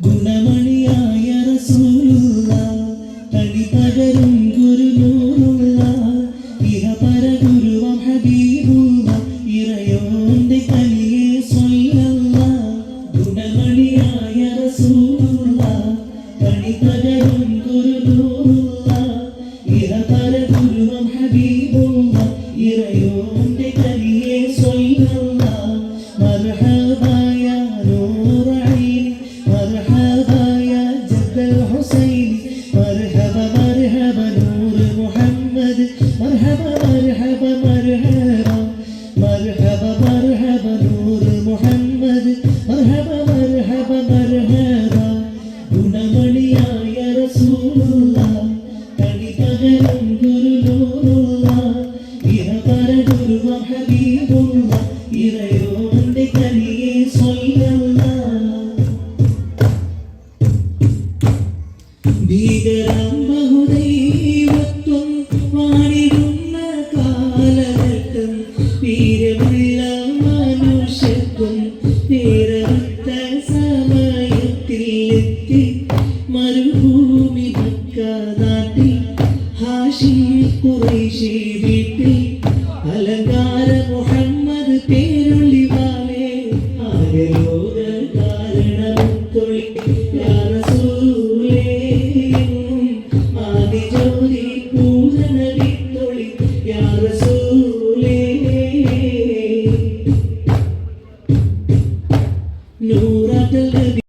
ഗുണമണിയായ റസൂലുള്ള തടി പകരും ഗുരുനൂറുള്ള ഇഹപര ഗുരുവം ഹബീബുള്ള ഇറയോന്റെ കലിയെ സ്വല്ലല്ല ഗുണമണിയായ റസൂലുള്ള തടി പകരും ഗുരുനൂറുള്ള ഇഹപര ഗുരുവം ഹബീബുള്ള ഇറയോന്റെ കലിയെ സ്വല്ലല്ല മർഹബ യാ നൂറ ഐനി مرحبا يا جد الحسين مرحبا مرحبا نور محمد مرحبا مرحبا مرحبا مرحبا مرحبا نور محمد مرحبا مرحبا مرحبا ഗുണമണിയായ റസൂലുള്ള തടി പകരും ഗുരുനൂറുള്ള ഇഹപര ഗുരുവം ഹബീബുള്ള ഇറയോന്റെ കലിയെ സ്വല്ലല്ല ഭീകരം ബഹുദൈവത്വം വാണിടുന്ന കാലഘട്ടം വീരമുള്ള മനുഷ്യത്വം നേരത്ത സമയത്തിൽ എത്തി മരുഭൂമി മക്ക നാട്ടിൽ ഹാഷിം ഖുറൈശി വീട്ടിൽ അലങ്കാര മുഹമ്മദ് പേരൊളിവാലേ ആകലോക കാരണമൊത്തൊളി